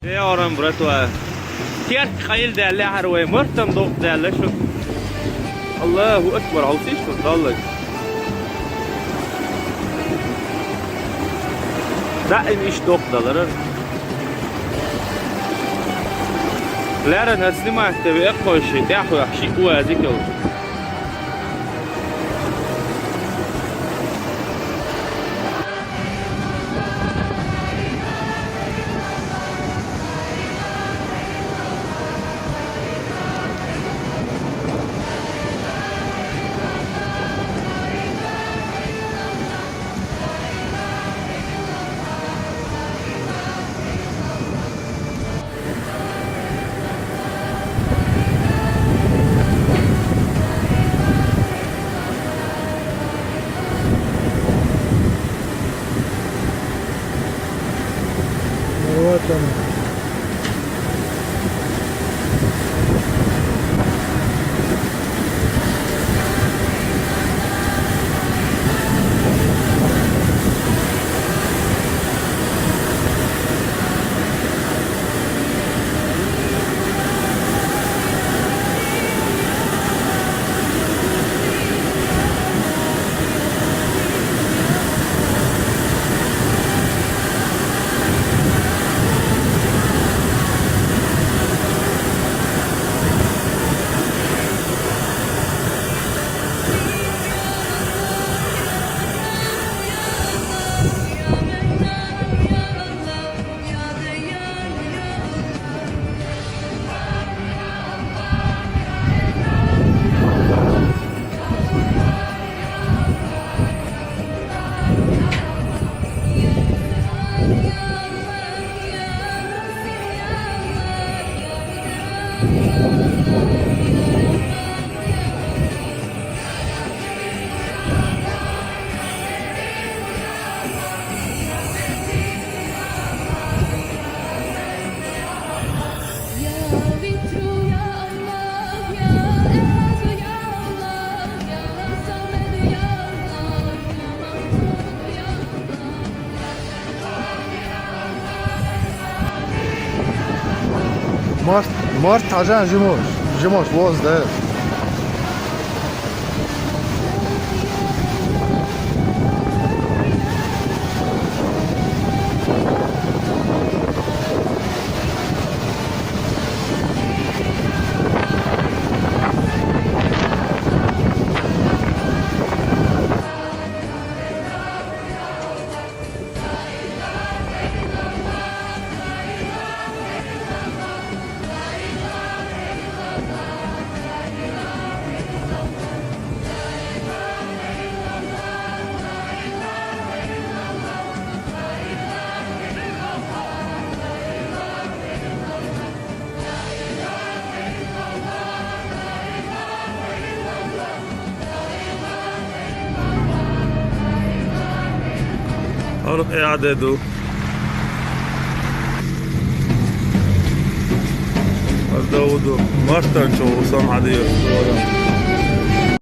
يا أوران براتوا كيف تخيل ده اللي هروي مرتم ضوء ده اللي شو الله أكبر عوسيش تضلك دائم إيش ضوء ده لا أنا سلمة تبي أقوى شيء تأخذ شيء قوي ذيك الوطن. Mart tajan jimosh vozda. أروح إعدادو أردودو مرتن شو صام عادي